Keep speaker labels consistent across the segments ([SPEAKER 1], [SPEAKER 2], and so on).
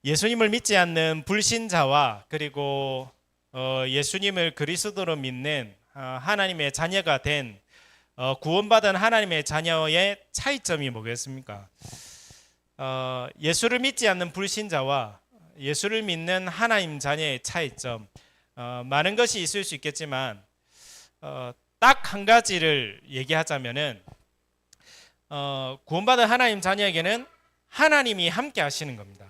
[SPEAKER 1] 예수님을 믿지 않는 불신자와 그리고 예수님을 그리스도로 믿는 하나님의 자녀가 된 구원받은 하나님의 자녀의 차이점이 뭐겠습니까? 예수를 믿지 않는 불신자와 예수를 믿는 하나님 자녀의 차이점, 많은 것이 있을 수 있겠지만 딱 한 가지를 얘기하자면은 구원받은 하나님 자녀에게는 하나님이 함께 하시는 겁니다.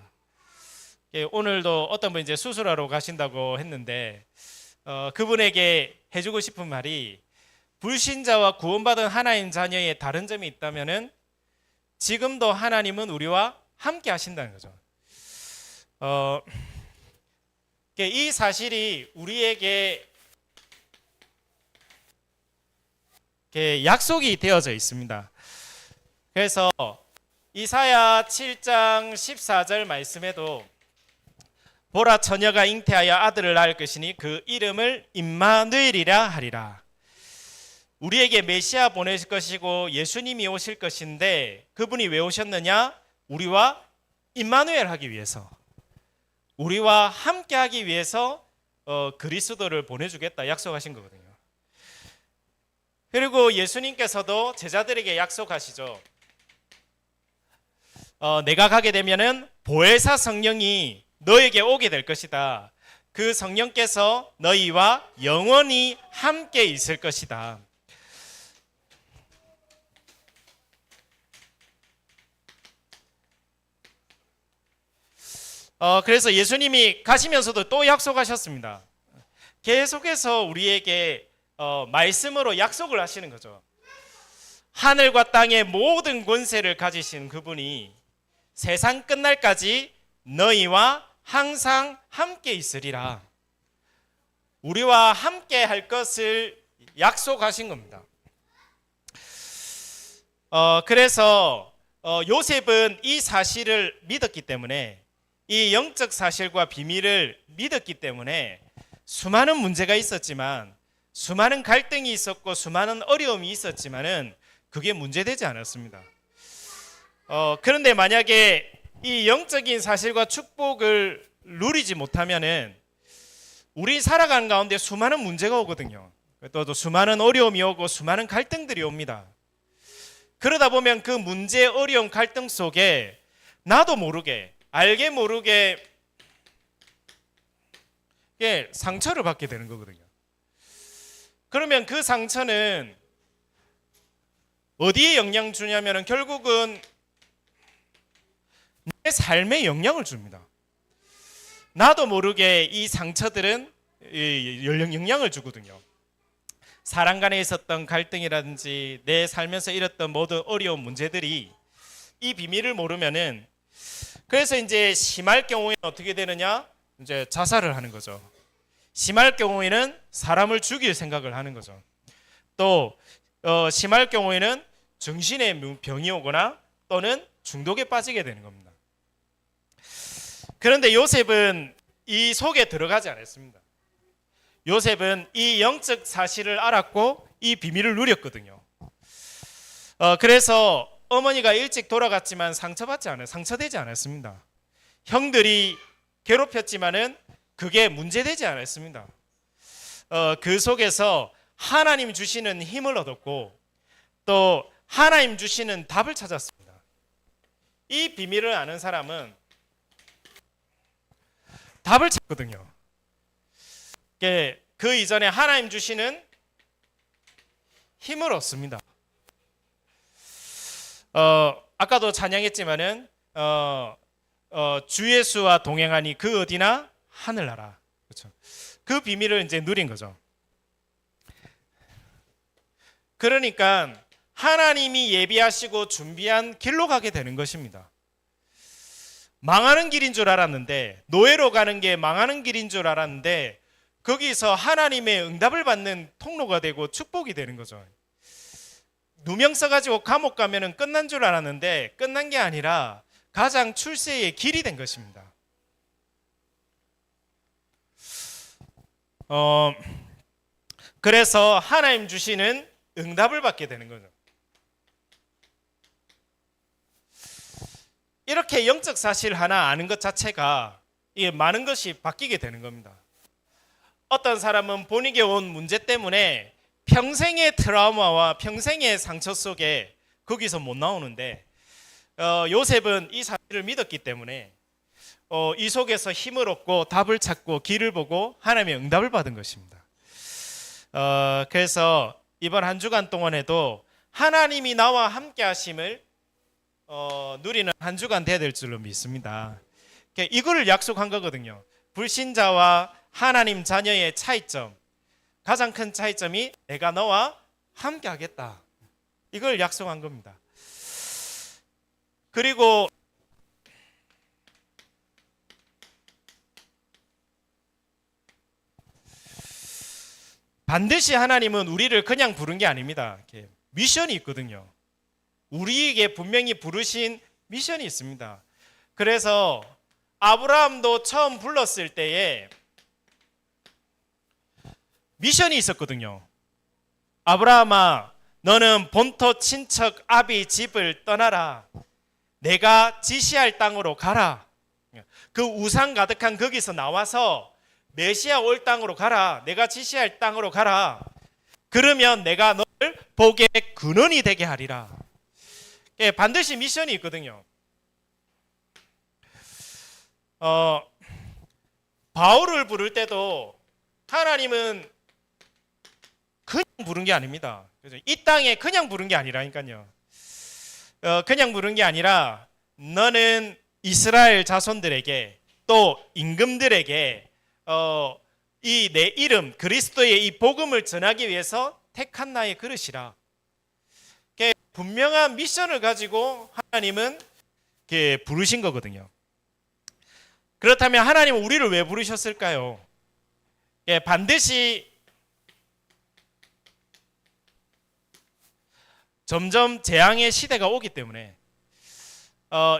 [SPEAKER 1] 오늘도 어떤 분 이제 수술하러 가신다고 했는데 그분에게 해주고 싶은 말이, 불신자와 구원받은 하나님 자녀의 다른 점이 있다면은 지금도 하나님은 우리와 함께 하신다는 거죠. 이 사실이 우리에게 약속이 되어져 있습니다. 그래서 이사야 7장 14절 말씀에도 보라, 처녀가 잉태하여 아들을 낳을 것이니 그 이름을 임마누엘이라 하리라. 우리에게 메시아 보내실 것이고 예수님이 오실 것인데, 그분이 왜 오셨느냐? 우리와 임마누엘 하기 위해서, 우리와 함께 하기 위해서 그리스도를 보내주겠다 약속하신 거거든요. 그리고 예수님께서도 제자들에게 약속하시죠. 내가 가게 되면은 보혜사 성령이 너에게 오게 될 것이다. 그 성령께서 너희와 영원히 함께 있을 것이다. 그래서 예수님이 가시면서도 또 약속하셨습니다. 계속해서 우리에게 말씀으로 약속을 하시는 거죠. 하늘과 땅의 모든 권세를 가지신 그분이 세상 끝날까지 너희와 항상 함께 있으리라. 우리와 함께 할 것을 약속하신 겁니다. 그래서 요셉은 이 사실을 믿었기 때문에, 이 영적 사실과 비밀을 믿었기 때문에 수많은 문제가 있었지만, 수많은 갈등이 있었고 수많은 어려움이 있었지만은 그게 문제되지 않았습니다. 그런데 만약에 이 영적인 사실과 축복을 누리지 못하면은 우리 살아가는 가운데 수많은 문제가 오거든요. 또 수많은 어려움이 오고 수많은 갈등들이 옵니다. 그러다 보면 그 문제, 어려움, 갈등 속에 나도 모르게, 알게 모르게 상처를 받게 되는 거거든요. 그러면 그 상처는 어디에 영향 주냐면은 결국은 내 삶에 영향을 줍니다. 나도 모르게 이 상처들은 영향을 주거든요. 사람 간에 있었던 갈등이라든지 내 살면서 일었던 모든 어려운 문제들이 이 비밀을 모르면은, 그래서 이제 심할 경우에는 어떻게 되느냐? 이제 자살을 하는 거죠. 심할 경우에는 사람을 죽일 생각을 하는 거죠. 또 심할 경우에는 정신의 병이 오거나 또는 중독에 빠지게 되는 겁니다. 그런데 요셉은 이 속에 들어가지 않았습니다. 요셉은 이 영적 사실을 알았고 이 비밀을 누렸거든요. 그래서 어머니가 일찍 돌아갔지만 상처되지 않았습니다. 형들이 괴롭혔지만은 그게 문제되지 않았습니다. 그 속에서 하나님 주시는 힘을 얻었고 또 하나님 주시는 답을 찾았습니다. 이 비밀을 아는 사람은 답을 찾거든요. 그 이전에 하나님 주시는 힘을 얻습니다. 아까도 찬양했지만은 주 예수와 동행하니 그 어디나 하늘나라. 그렇죠. 그 비밀을 이제 누린 거죠. 그러니까 하나님이 예비하시고 준비한 길로 가게 되는 것입니다. 망하는 길인 줄 알았는데, 노예로 가는 게 망하는 길인 줄 알았는데 거기서 하나님의 응답을 받는 통로가 되고 축복이 되는 거죠. 누명 써가지고 감옥 가면은 끝난 줄 알았는데 끝난 게 아니라 가장 출세의 길이 된 것입니다. 그래서 하나님 주시는 응답을 받게 되는 거죠. 이렇게 영적 사실 하나 아는 것 자체가 이게 많은 것이 바뀌게 되는 겁니다. 어떤 사람은 본인에게 온 문제 때문에 평생의 트라우마와 평생의 상처 속에 거기서 못 나오는데 요셉은 이 사실을 믿었기 때문에 이 속에서 힘을 얻고 답을 찾고 길을 보고 하나님의 응답을 받은 것입니다. 그래서 이번 한 주간 동안에도 하나님이 나와 함께 하심을 누리는 한 주간 돼야 될 줄로 믿습니다. 이거를 약속한 거거든요. 불신자와 하나님 자녀의 차이점, 가장 큰 차이점이 내가 너와 함께 하겠다, 이걸 약속한 겁니다. 그리고 반드시 하나님은 우리를 그냥 부른 게 아닙니다. 미션이 있거든요. 우리에게 분명히 부르신 미션이 있습니다. 그래서 아브라함도 처음 불렀을 때에 미션이 있었거든요. 아브라함아, 너는 본토 친척 아비 집을 떠나라. 내가 지시할 땅으로 가라. 그 우상 가득한 거기서 나와서 메시아 올 땅으로 가라. 내가 지시할 땅으로 가라. 그러면 내가 너를 복의 근원이 되게 하리라. 반드시 미션이 있거든요. 바울을 부를 때도 하나님은 그냥 부른 게 아닙니다. 이 땅에 그냥 부른 게 아니라니까요. 그냥 부른 게 아니라 너는 이스라엘 자손들에게 또 임금들에게 이 내 이름 그리스도의 이 복음을 전하기 위해서 택한 나의 그릇이라. 분명한 미션을 가지고 하나님은 부르신 거거든요. 그렇다면 하나님은 우리를 왜 부르셨을까요? 반드시 점점 재앙의 시대가 오기 때문에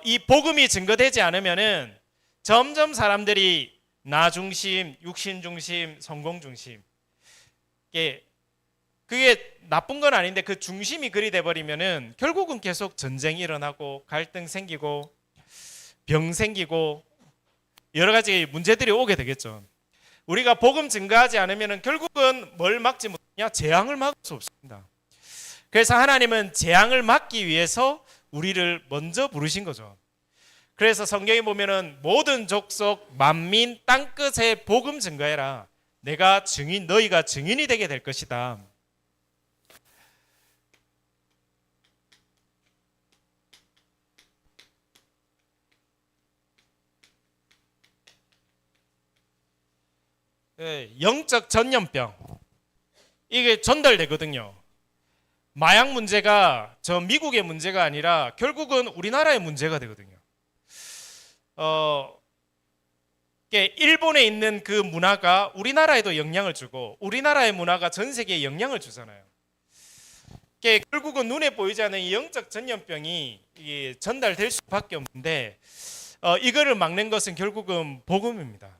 [SPEAKER 1] 이 복음이 증거되지 않으면은 점점 사람들이 나 중심, 육신 중심, 성공 중심, 그게 나쁜 건 아닌데 그 중심이 그리 돼버리면은 결국은 계속 전쟁이 일어나고 갈등 생기고 병 생기고 여러 가지 문제들이 오게 되겠죠. 우리가 복음 증거하지 않으면은 결국은 뭘 막지 못하냐? 재앙을 막을 수 없습니다. 그래서 하나님은 재앙을 막기 위해서 우리를 먼저 부르신 거죠. 그래서 성경에 보면은 모든 족속 만민 땅끝에 복음 증거해라. 내가 증인, 너희가 증인이 되게 될 것이다. 영적 전염병, 이게 전달되거든요. 마약 문제가 저 미국의 문제가 아니라 결국은 우리나라의 문제가 되거든요. 일본에 있는 그 문화가 우리나라에도 영향을 주고 우리나라의 문화가 전 세계에 영향을 주잖아요. 결국은 눈에 보이지 않는 이 영적 전염병이 전달될 수밖에 없는데 이거를 막는 것은 결국은 복음입니다.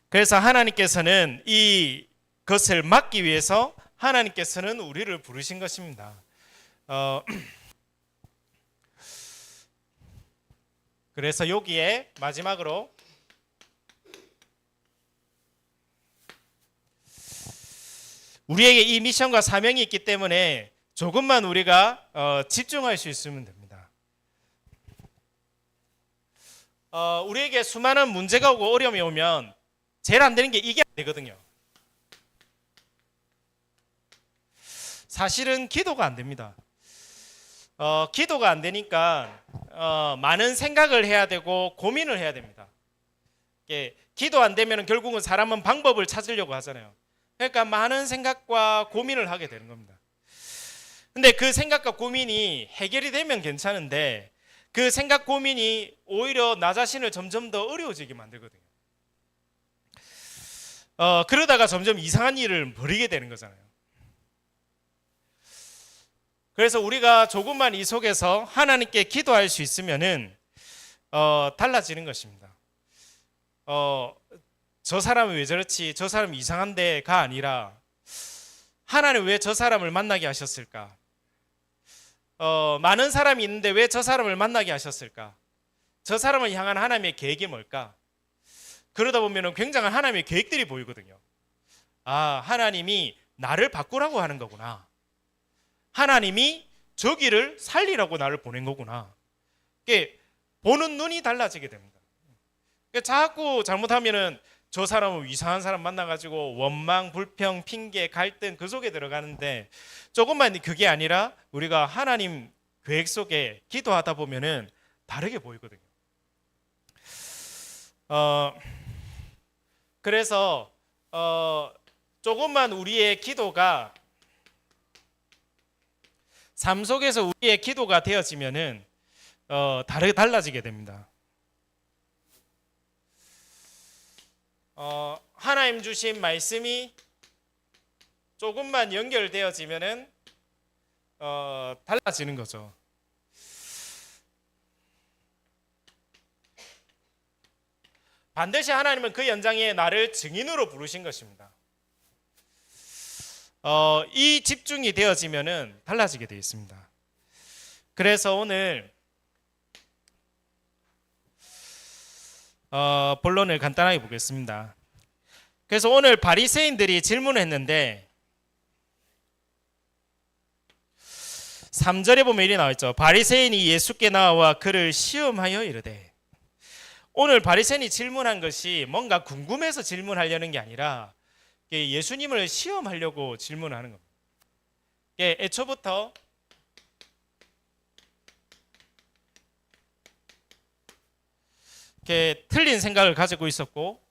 [SPEAKER 1] 그래서 하나님께서는 이것을 막기 위해서 하나님께서는 우리를 부르신 것입니다. 그래서 여기에 마지막으로 우리에게 이 미션과 사명이 있기 때문에 조금만 우리가 집중할 수 있으면 됩니다. 우리에게 수많은 문제가 오고 어려움이 오면 제일 안 되는 게 이게 안 되거든요. 사실은 기도가 안 됩니다. 기도가 안 되니까 많은 생각을 해야 되고 고민을 해야 됩니다. 기도 안 되면 결국은 사람은 방법을 찾으려고 하잖아요. 그러니까 많은 생각과 고민을 하게 되는 겁니다. 근데 그 생각과 고민이 해결이 되면 괜찮은데 그 생각 고민이 오히려 나 자신을 점점 더 어려워지게 만들거든요. 그러다가 점점 이상한 일을 벌이게 되는 거잖아요. 그래서 우리가 조금만 이 속에서 하나님께 기도할 수 있으면은 달라지는 것입니다. 저 사람은 왜 저렇지? 저 사람 이상한데가 아니라 하나님 왜 저 사람을 만나게 하셨을까? 많은 사람이 있는데 왜 저 사람을 만나게 하셨을까? 저 사람을 향한 하나님의 계획이 뭘까? 그러다 보면 굉장한 하나님의 계획들이 보이거든요. 아, 하나님이 나를 바꾸라고 하는 거구나. 하나님이 저기를 살리라고 나를 보낸 거구나. 이게 보는 눈이 달라지게 됩니다. 자꾸 잘못하면은 저 사람은 이상한 사람 만나가지고 원망, 불평, 핑계, 갈등 그 속에 들어가는데, 조금만 그게 아니라 우리가 하나님 계획 속에 기도하다 보면은 다르게 보이거든요. 그래서 조금만 우리의 기도가 삶 속에서 우리의 기도가 되어지면은 달라지게 됩니다. 하나님 주신 말씀이 조금만 연결되어지면은 달라지는 거죠. 반드시 하나님은 그 연장에 나를 증인으로 부르신 것입니다. 이 집중이 되어지면은 달라지게 되어 있습니다. 그래서 오늘 본론을 간단하게 보겠습니다. 그래서 오늘 바리새인들이 질문을 했는데 3절에 보면 이렇게 나와 있죠. 바리새인이 예수께 나와 그를 시험하여 이르되. 오늘 바리새인이 질문한 것이 뭔가 궁금해서 질문하려는 게 아니라 예수님을 시험하려고 질문하는 겁니다. 애초부터 틀린 생각을 가지고 있었고,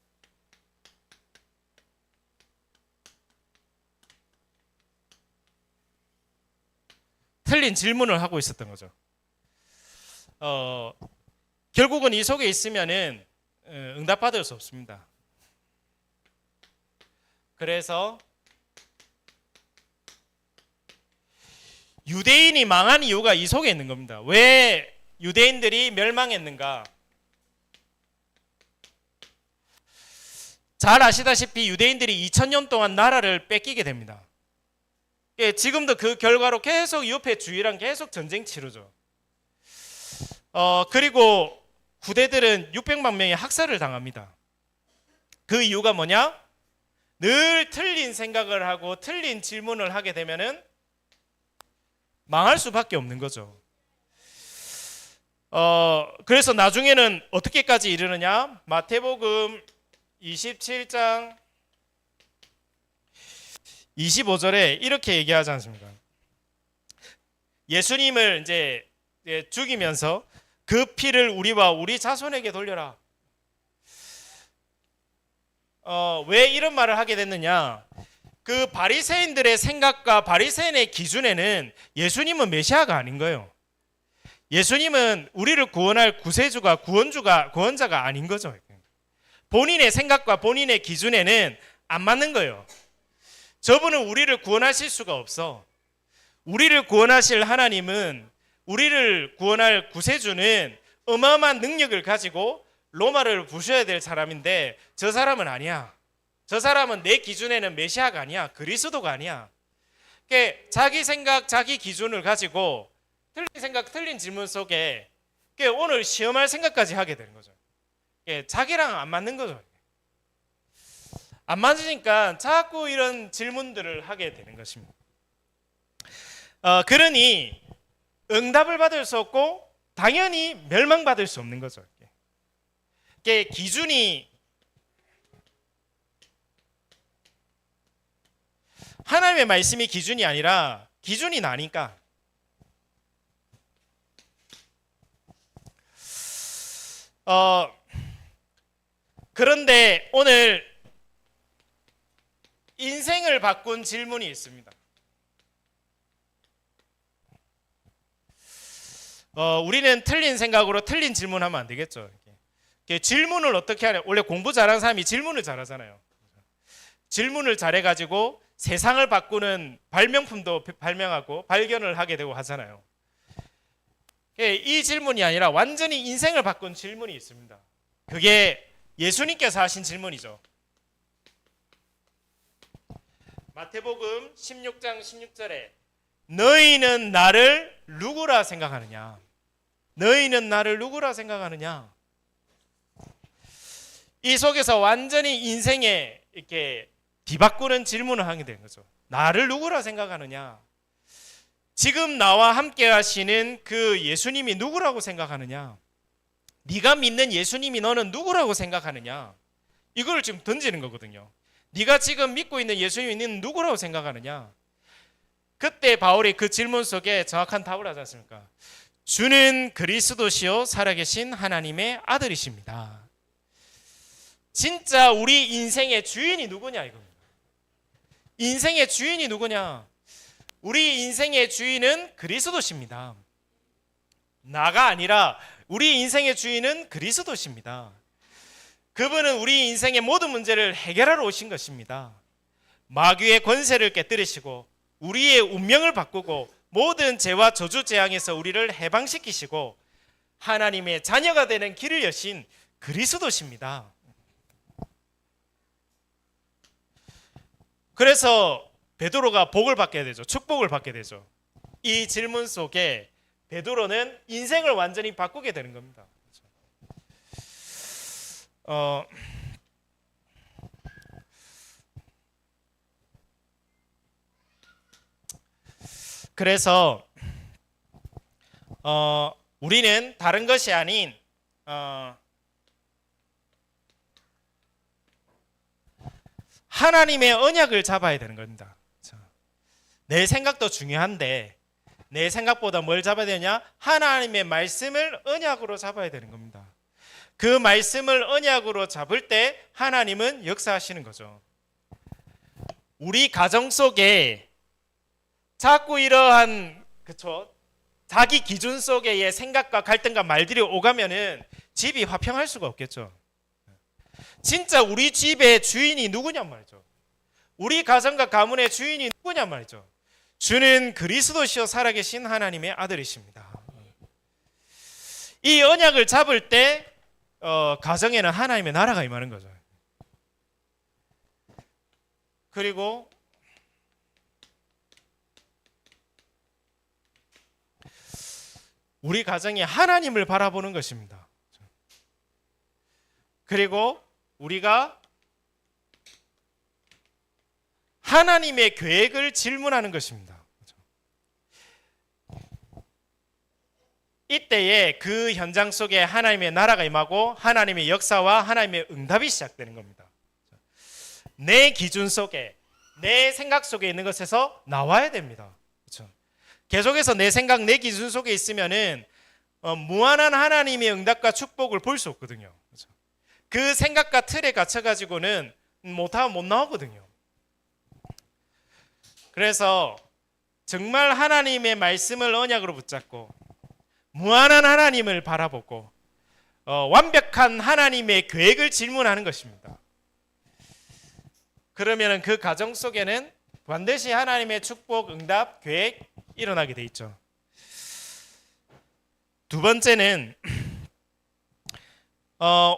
[SPEAKER 1] 틀린 질문을 하고 있었던 거죠. 결국은 이 속에 있으면은 응답받을 수 없습니다. 그래서 유대인이 망한 이유가 이 속에 있는 겁니다. 왜 유대인들이 멸망했는가? 잘 아시다시피 유대인들이 2000년 동안 나라를 뺏기게 됩니다. 지금도 그 결과로 계속 옆에 주위랑 계속 전쟁 치르죠. 그리고 후대들은 600만 명의 학살을 당합니다. 그 이유가 뭐냐? 늘 틀린 생각을 하고 틀린 질문을 하게 되면은 망할 수밖에 없는 거죠. 그래서 나중에는 어떻게까지 이르느냐? 마태복음 27장 25절에 이렇게 얘기하지 않습니까? 예수님을 이제 죽이면서 그 피를 우리와 우리 자손에게 돌려라. 왜 이런 말을 하게 됐느냐? 그 바리새인들의 생각과 바리새인의 기준에는 예수님은 메시아가 아닌 거예요. 예수님은 우리를 구원할 구세주가 구원자가 아닌 거죠. 본인의 생각과 본인의 기준에는 안 맞는 거예요. 저분은 우리를 구원하실 수가 없어. 우리를 구원하실 하나님은, 우리를 구원할 구세주는 어마어마한 능력을 가지고 로마를 부셔야 될 사람인데 저 사람은 아니야. 저 사람은 내 기준에는 메시아가 아니야. 그리스도가 아니야. 자기 생각, 자기 기준을 가지고 틀린 생각, 틀린 질문 속에 오늘 시험할 생각까지 하게 되는 거죠. 자기랑 안 맞는 거죠. 안 맞으니까 자꾸 이런 질문들을 하게 되는 것입니다. 그러니 응답을 받을 수 없고 당연히 멸망받을 수 없는 거죠. 기준이 하나님의 말씀이 기준이 아니라 기준이 나니까. 그런데 오늘 인생을 바꾼 질문이 있습니다. 우리는 틀린 생각으로 틀린 질문하면 안 되겠죠. 질문을 어떻게 하냐? 원래 공부 잘하는 사람이 질문을 잘하잖아요. 질문을 잘해가지고 세상을 바꾸는 발명품도 발명하고 발견을 하게 되고 하잖아요. 이 질문이 아니라 완전히 인생을 바꾼 질문이 있습니다. 그게 예수님께서 하신 질문이죠. 마태복음 16장 16절에 너희는 나를 누구라 생각하느냐? 너희는 나를 누구라 생각하느냐? 이 속에서 완전히 인생에 이렇게 뒤바꾸는 질문을 하게 된 거죠. 나를 누구라 생각하느냐? 지금 나와 함께 하시는 그 예수님이 누구라고 생각하느냐? 네가 믿는 예수님이 너는 누구라고 생각하느냐? 이걸 지금 던지는 거거든요. 네가 지금 믿고 있는 예수님이 너는 누구라고 생각하느냐? 그때 바울이 그 질문 속에 정확한 답을 하지 않습니까? 주는 그리스도시요 살아계신 하나님의 아들이십니다. 진짜 우리 인생의 주인이 누구냐 이겁니다. 인생의 주인이 누구냐? 우리 인생의 주인은 그리스도십니다. 나가 아니라 우리 인생의 주인은 그리스도십니다. 그분은 우리 인생의 모든 문제를 해결하러 오신 것입니다. 마귀의 권세를 깨뜨리시고 우리의 운명을 바꾸고 모든 죄와 저주 재앙에서 우리를 해방시키시고 하나님의 자녀가 되는 길을 여신 그리스도십니다. 그래서 베드로가 복을 받게 되죠. 축복을 받게 되죠. 이 질문 속에 베드로는 인생을 완전히 바꾸게 되는 겁니다. 그래서 우리는 다른 것이 아닌 하나님의 언약을 잡아야 되는 겁니다. 내 생각도 중요한데 내 생각보다 뭘 잡아야 되냐? 하나님의 말씀을 언약으로 잡아야 되는 겁니다. 그 말씀을 언약으로 잡을 때 하나님은 역사하시는 거죠. 우리 가정 속에 자꾸 이러한 자기 기준 속의 생각과 갈등과 말들이 오가면은 집이 화평할 수가 없겠죠. 진짜 우리 집의 주인이 누구냔 말이죠. 우리 가정과 가문의 주인이 누구냔 말이죠. 주는 그리스도시요 살아계신 하나님의 아들이십니다. 이 언약을 잡을 때 가정에는 하나님의 나라가 임하는 거죠. 그리고 우리 가정이 하나님을 바라보는 것입니다. 그리고 우리가 하나님의 계획을 질문하는 것입니다. 이때에 그 현장 속에 하나님의 나라가 임하고 하나님의 역사와 하나님의 응답이 시작되는 겁니다. 내 기준 속에 내 생각 속에 있는 것에서 나와야 됩니다. 그렇죠? 계속해서 내 생각 내 기준 속에 있으면은 무한한 하나님의 응답과 축복을 볼 수 없거든요. 그렇죠? 그 생각과 틀에 갇혀 가지고는 못 나오거든요. 그래서 정말 하나님의 말씀을 언약으로 붙잡고 무한한 하나님을 바라보고 완벽한 하나님의 계획을 질문하는 것입니다. 그러면 그 가정 속에는 반드시 하나님의 축복, 응답, 계획 일어나게 돼 있죠. 두 번째는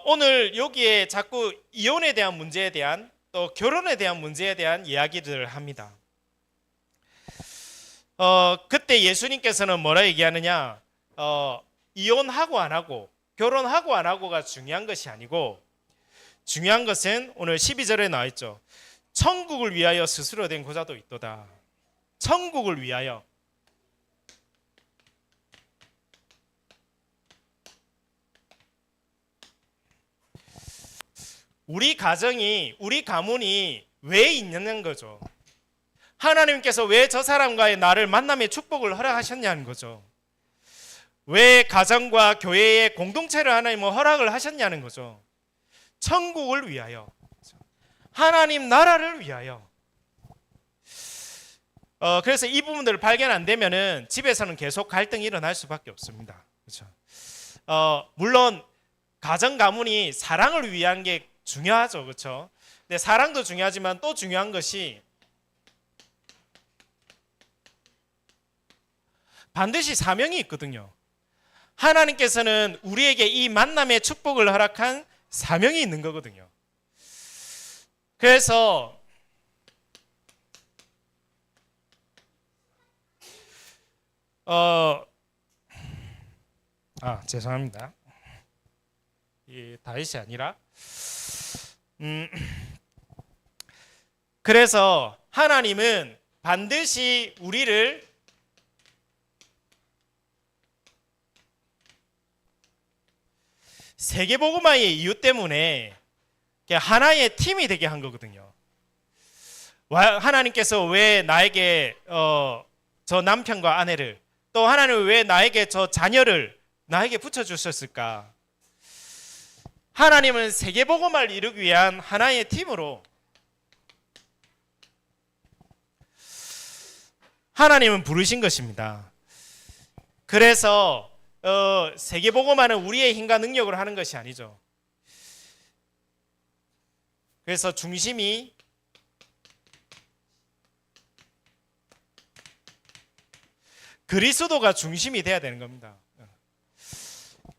[SPEAKER 1] 오늘 여기에 자꾸 이혼에 대한 문제에 대한 또 결혼에 대한 문제에 대한 이야기들을 합니다. 그때 예수님께서는 뭐라 얘기하느냐? 이혼하고 안 하고 결혼하고 안 하고가 중요한 것이 아니고 중요한 것은 오늘 12절에 나와 있죠. 천국을 위하여 스스로 된 고자도 있도다. 천국을 위하여. 우리 가정이 우리 가문이 왜 있냐는 거죠. 하나님께서 왜 저 사람과의 나를 만남의 축복을 허락하셨냐는 거죠. 왜 가정과 교회의 공동체를 하나님은 허락을 하셨냐는 거죠. 천국을 위하여, 하나님 나라를 위하여. 그래서 이 부분들을 발견 안 되면은 집에서는 계속 갈등이 일어날 수밖에 없습니다. 그렇죠? 물론 가정 가문이 사랑을 위한 게 중요하죠, 그렇죠? 근데 사랑도 중요하지만 또 중요한 것이 반드시 사명이 있거든요. 하나님께서는 우리에게 이 만남의 축복을 허락한 사명이 있는 거거든요. 그래서 죄송합니다. 이 다윗이 아니라 그래서 하나님은 반드시 우리를 세계복음화의 이유 때문에 하나의 팀이 되게 한 거거든요. 하나님께서 왜 나에게 저 남편과 아내를, 또 하나님은 왜 나에게 저 자녀를 나에게 붙여주셨을까? 하나님은 세계복음화를 이루기 위한 하나의 팀으로 하나님은 부르신 것입니다. 그래서 세계복음화는 우리의 힘과 능력으로 하는 것이 아니죠. 그래서 중심이 그리스도가 중심이 돼야 되는 겁니다.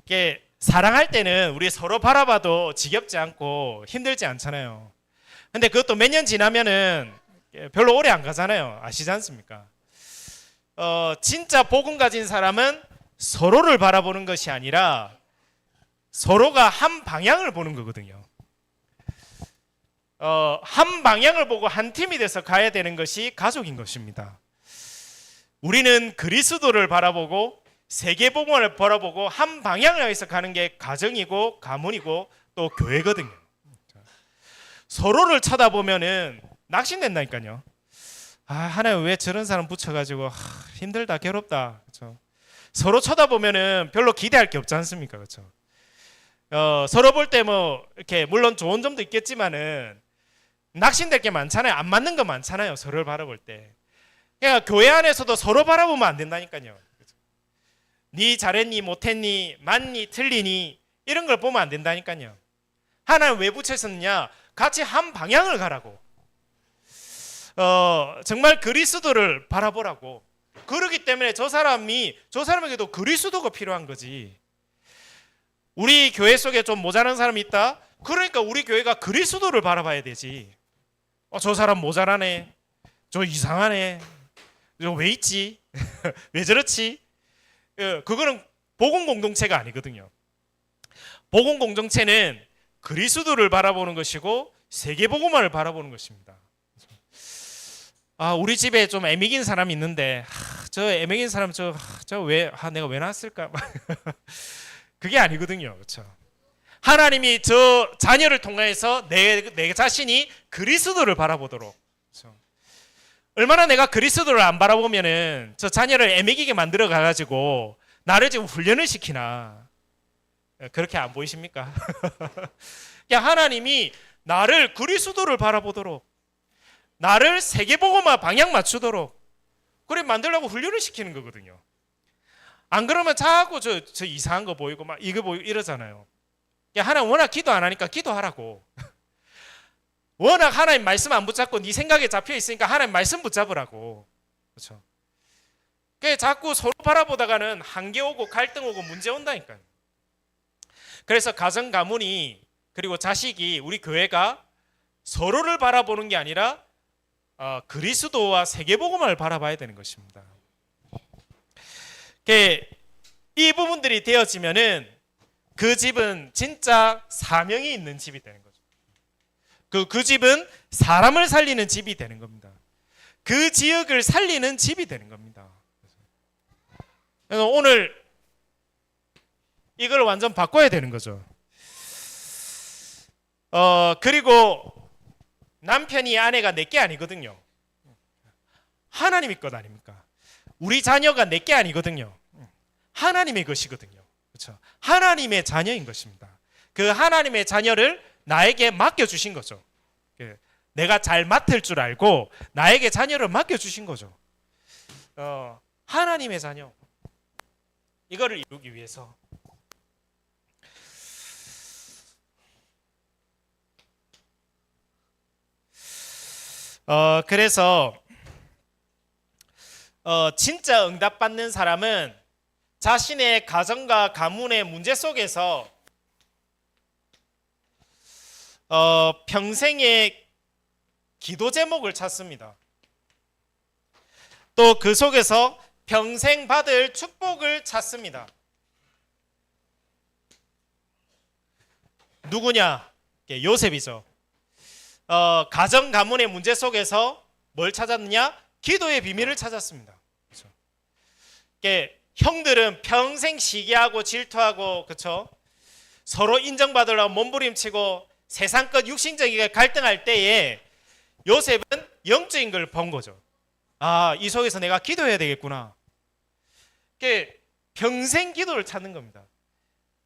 [SPEAKER 1] 이게 사랑할 때는 우리 서로 바라봐도 지겹지 않고 힘들지 않잖아요. 근데 그것도 몇 년 지나면은 별로 오래 안 가잖아요. 아시지 않습니까? 진짜 복음 가진 사람은 서로를 바라보는 것이 아니라 서로가 한 방향을 보는 거거든요. 한 방향을 보고 한 팀이 돼서 가야 되는 것이 가족인 것입니다. 우리는 그리스도를 바라보고 세계복음을 바라보고 한 방향을 향해서 가는 게 가정이고 가문이고 또 교회거든요. 서로를 쳐다보면은 낙심된다니까요. 하나님 왜 저런 사람 붙여가지고 힘들다 괴롭다. 그렇죠? 서로 쳐다보면은 별로 기대할 게 없지 않습니까? 그렇죠? 서로 볼 때 뭐 이렇게 물론 좋은 점도 있겠지만은 낙심될 게 많잖아요. 안 맞는 거 많잖아요. 서로를 바라볼 때. 그러니까 교회 안에서도 서로 바라보면 안 된다니까요. 그렇죠? 니 잘했니 못했니 맞니 틀리니 이런 걸 보면 안 된다니까요. 하나님 왜 붙였느냐? 같이 한 방향을 가라고. 정말 그리스도를 바라보라고. 그렇기 때문에 저 사람에게도 그리스도가 필요한 거지. 우리 교회 속에 좀 모자란 사람이 있다? 그러니까 우리 교회가 그리스도를 바라봐야 되지. 저 사람 모자라네. 저 이상하네. 저 왜 있지? 왜 저렇지? 그거는 복음 공동체가 아니거든요. 복음 공동체는 그리스도를 바라보는 것이고 세계 복음화를 바라보는 것입니다. 우리 집에 좀 애매긴 사람이 있는데 저 애매긴 사람 내가 왜 낳았을까? 그게 아니거든요. 그렇죠? 하나님이 저 자녀를 통해서 내 자신이 그리스도를 바라보도록. 그렇죠? 얼마나 내가 그리스도를 안 바라보면은 저 자녀를 애매기게 만들어 가가지고 나를 지금 훈련을 시키나. 그렇게 안 보이십니까? 하나님이 나를 그리스도를 바라보도록, 나를 세계복음화 방향 맞추도록 그래 만들려고 훈련을 시키는 거거든요. 안 그러면 자꾸 저 이상한 거 보이고 막 이거 보이고 이러잖아요. 하나님 워낙 기도 안 하니까 기도하라고. 워낙 하나님 말씀 안 붙잡고 네 생각에 잡혀 있으니까 하나님 말씀 붙잡으라고. 그렇죠? 자꾸 서로 바라보다가는 한계 오고 갈등 오고 문제 온다니까요. 그래서 가정 가문이 그리고 자식이 우리 교회가 서로를 바라보는 게 아니라 그리스도와 세계복음을 바라봐야 되는 것입니다. 이 부분들이 되어지면은 그 집은 진짜 사명이 있는 집이 되는 거죠. 그 집은 사람을 살리는 집이 되는 겁니다. 그 지역을 살리는 집이 되는 겁니다. 그래서 오늘 이걸 완전 바꿔야 되는 거죠. 그리고 남편이 아내가 내게 아니거든요. 하나님의 것 아닙니까? 우리 자녀가 내게 아니거든요. 하나님의 것이거든요. 그렇죠? 하나님의 자녀인 것입니다. 그 하나님의 자녀를 나에게 맡겨주신 거죠. 내가 잘 맡을 줄 알고 나에게 자녀를 맡겨주신 거죠. 하나님의 자녀. 이거를 이루기 위해서. 그래서 진짜 응답받는 사람은 자신의 가정과 가문의 문제 속에서 평생의 기도 제목을 찾습니다. 또 그 속에서 평생 받을 축복을 찾습니다. 누구냐? 요셉이죠. 가정 가문의 문제 속에서 뭘 찾았느냐? 기도의 비밀을 찾았습니다. 그렇죠? 형들은 평생 시기하고 질투하고, 그렇죠? 서로 인정받으려고 몸부림치고 세상껏 육신적이게 갈등할 때에 요셉은 영적인 걸 본 거죠. 아, 이 속에서 내가 기도해야 되겠구나. 평생 기도를 찾는 겁니다.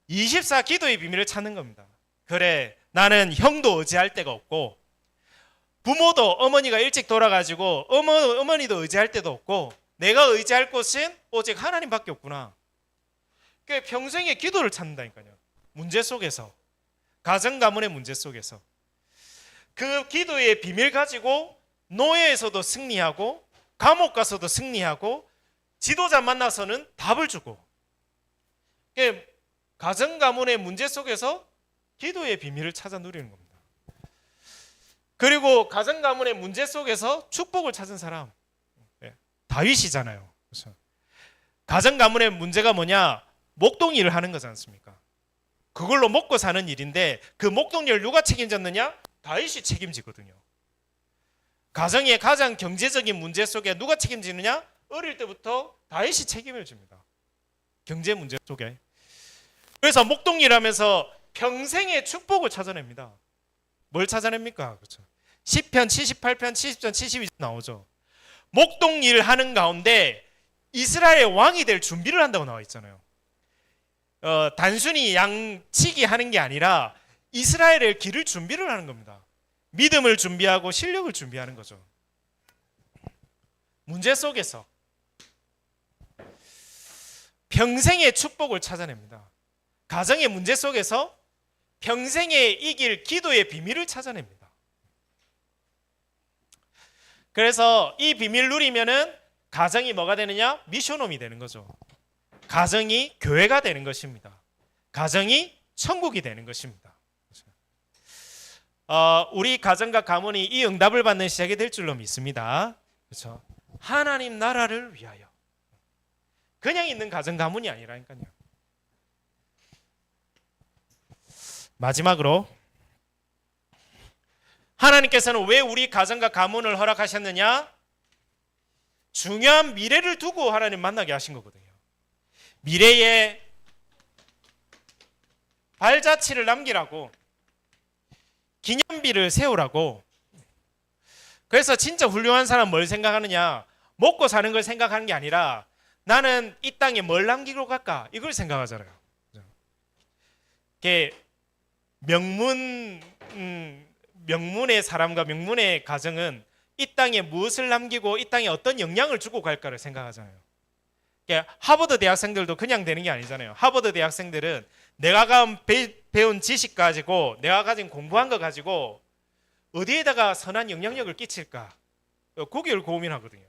[SPEAKER 1] 24 기도의 비밀을 찾는 겁니다. 그래, 나는 형도 의지할 데가 없고, 부모도 어머니가 일찍 돌아가지고 어머니도 의지할 데도 없고, 내가 의지할 곳은 오직 하나님밖에 없구나. 평생의 기도를 찾는다니까요. 문제 속에서, 가정 가문의 문제 속에서 그 기도의 비밀 가지고 노예에서도 승리하고, 감옥 가서도 승리하고, 지도자 만나서는 답을 주고, 가정 가문의 문제 속에서 기도의 비밀을 찾아 누리는 겁니다. 그리고 가정 가문의 문제 속에서 축복을 찾은 사람, 다윗이잖아요. 그렇죠? 가정 가문의 문제가 뭐냐? 목동일을 하는 거지 않습니까? 그걸로 먹고 사는 일인데, 그 목동일을 누가 책임졌느냐? 다윗이 책임지거든요. 가정의 가장 경제적인 문제 속에 누가 책임지느냐? 어릴 때부터 다윗이 책임을 집니다. 경제 문제 속에. 그래서 목동일 하면서 평생의 축복을 찾아냅니다. 뭘 찾아냅니까? 그렇죠. 10편, 78편, 70편, 72편 나오죠. 목동일 하는 가운데 이스라엘 왕이 될 준비를 한다고 나와 있잖아요. 단순히 양치기 하는 게 아니라 이스라엘의 길을 준비를 하는 겁니다. 믿음을 준비하고 실력을 준비하는 거죠. 문제 속에서 평생의 축복을 찾아냅니다. 가정의 문제 속에서 평생에 이길 기도의 비밀을 찾아냅니다. 그래서 이 비밀 누리면은 가정이 뭐가 되느냐? 미션홈이 되는 거죠. 가정이 교회가 되는 것입니다. 가정이 천국이 되는 것입니다. 우리 가정과 가문이 이 응답을 받는 시작이 될 줄로 믿습니다. 그렇죠? 하나님 나라를 위하여. 그냥 있는 가정 가문이 아니라니까요. 마지막으로, 하나님께서는 왜 우리 가정과 가문을 허락하셨느냐? 중요한 미래를 두고 하나님 만나게 하신 거거든요. 미래에 발자취를 남기라고, 기념비를 세우라고. 그래서 진짜 훌륭한 사람 뭘 생각하느냐? 먹고 사는 걸 생각하는 게 아니라 나는 이 땅에 뭘 남기고 갈까? 이걸 생각하잖아요. 명문의 사람과 명문의 가정은 이 땅에 무엇을 남기고 이 땅에 어떤 영향을 주고 갈까를 생각하잖아요. 하버드 대학생들도 그냥 되는 게 아니잖아요. 하버드 대학생들은 내가 배운 지식 가지고, 내가 가진 공부한 거 가지고 어디에다가 선한 영향력을 끼칠까? 거기를 고민하거든요.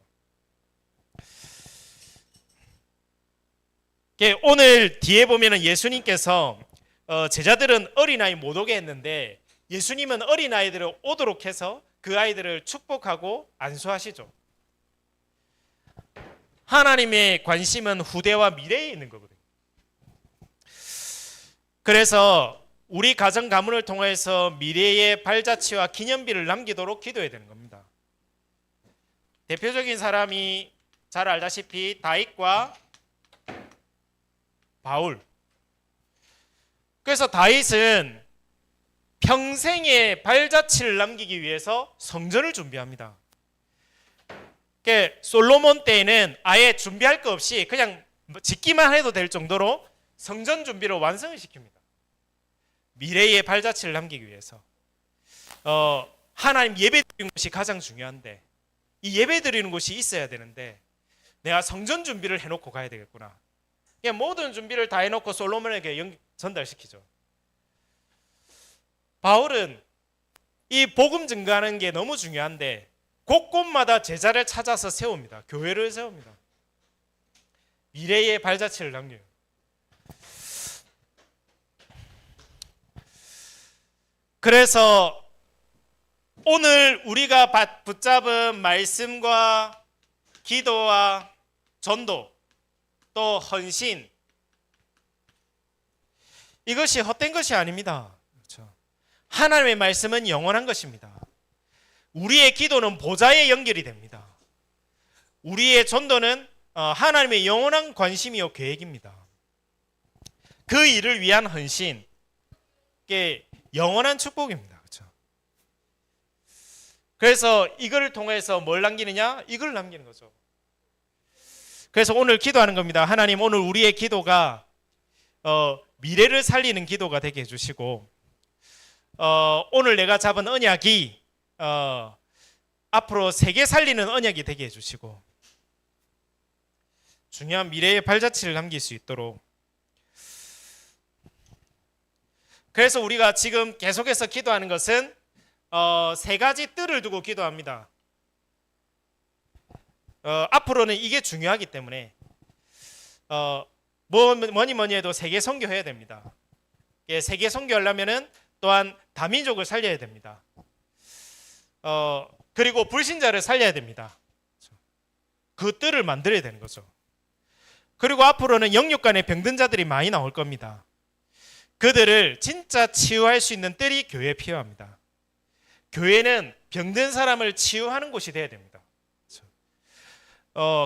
[SPEAKER 1] 오늘 뒤에 보면은 예수님께서 제자들은 어린아이 못 오게 했는데 예수님은 어린아이들을 오도록 해서 그 아이들을 축복하고 안수하시죠. 하나님의 관심은 후대와 미래에 있는 거거든요. 그래서 우리 가정 가문을 통해서 미래의 발자취와 기념비를 남기도록 기도해야 되는 겁니다. 대표적인 사람이 잘 알다시피 다윗과 바울. 그래서 다윗은 평생의 발자취를 남기기 위해서 성전을 준비합니다. 솔로몬 때에는 아예 준비할 거 없이 그냥 짓기만 해도 될 정도로 성전 준비를 완성을 시킵니다. 미래의 발자취를 남기기 위해서. 하나님 예배 드리는 것이 가장 중요한데, 이 예배 드리는 곳이 있어야 되는데 내가 성전 준비를 해놓고 가야 되겠구나. 그냥 모든 준비를 다 해놓고 솔로몬에게 전달시키죠. 바울은 이 복음 증거하는 게 너무 중요한데 곳곳마다 제자를 찾아서 세웁니다. 교회를 세웁니다. 미래의 발자취를 남겨요. 그래서 오늘 우리가 붙잡은 말씀과 기도와 전도, 또 헌신, 이것이 헛된 것이 아닙니다. 그렇죠? 하나님의 말씀은 영원한 것입니다. 우리의 기도는 보좌에 연결이 됩니다. 우리의 전도는 하나님의 영원한 관심이요 계획입니다. 그 일을 위한 헌신, 이게 영원한 축복입니다. 그렇죠? 그래서 이걸 통해서 뭘 남기느냐? 이걸 남기는 거죠. 그래서 오늘 기도하는 겁니다. 하나님, 오늘 우리의 기도가 미래를 살리는 기도가 되게 해주시고, 오늘 내가 잡은 언약이 앞으로 세계 살리는 언약이 되게 해주시고, 중요한 미래의 발자취를 남길 수 있도록. 그래서 우리가 지금 계속해서 기도하는 것은 세 가지 뜰을 두고 기도합니다. 앞으로는 이게 중요하기 때문에 뭐니 해도 세계 선교해야 됩니다. 세계 선교하려면은 또한 다민족을 살려야 됩니다. 그리고 불신자를 살려야 됩니다. 그 뜰을 만들어야 되는 거죠. 그리고 앞으로는 영육 간의 병든 자들이 많이 나올 겁니다. 그들을 진짜 치유할 수 있는 뜰이 교회에 필요합니다. 교회는 병든 사람을 치유하는 곳이 돼야 됩니다.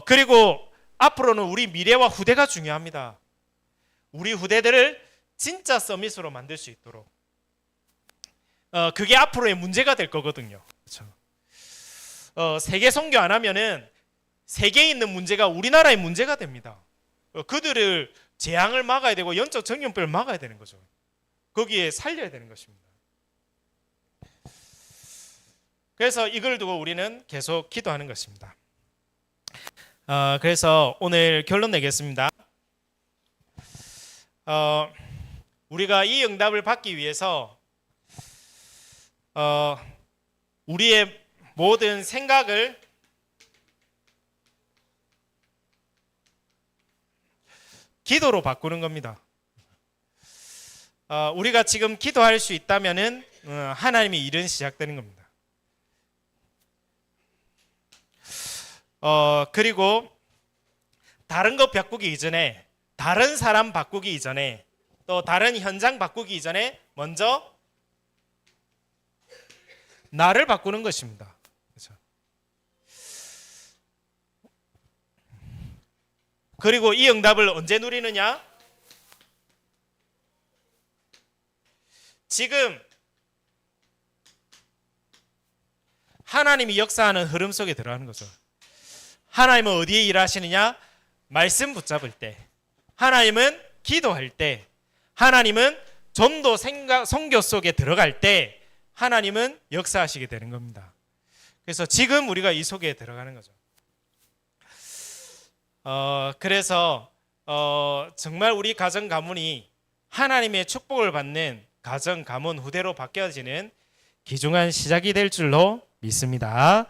[SPEAKER 1] 그리고 앞으로는 우리 미래와 후대가 중요합니다. 우리 후대들을 진짜 서밋으로 만들 수 있도록. 그게 앞으로의 문제가 될 거거든요. 그렇죠? 세계 선교 안 하면은 세계에 있는 문제가 우리나라의 문제가 됩니다. 그들을 재앙을 막아야 되고 영적 정령병을 막아야 되는 거죠. 거기에 살려야 되는 것입니다. 그래서 이걸 두고 우리는 계속 기도하는 것입니다. 그래서 오늘 결론 내겠습니다. 우리가 이 응답을 받기 위해서 우리의 모든 생각을 기도로 바꾸는 겁니다. 우리가 지금 기도할 수 있다면은 하나님의 일은 시작되는 겁니다. 그리고 다른 것 바꾸기 이전에, 다른 사람 바꾸기 이전에, 또 다른 현장 바꾸기 이전에 먼저 나를 바꾸는 것입니다. 그렇죠? 그리고 이 응답을 언제 누리느냐? 지금 하나님이 역사하는 흐름 속에 들어가는 거죠. 하나님은 어디에 일하시느냐? 말씀 붙잡을 때, 하나님은 기도할 때, 하나님은 전도 선교 속에 들어갈 때 하나님은 역사하시게 되는 겁니다. 그래서 지금 우리가 이 속에 들어가는 거죠. 그래서 정말 우리 가정 가문이 하나님의 축복을 받는 가정 가문 후대로 바뀌어지는 귀중한 시작이 될 줄로 믿습니다.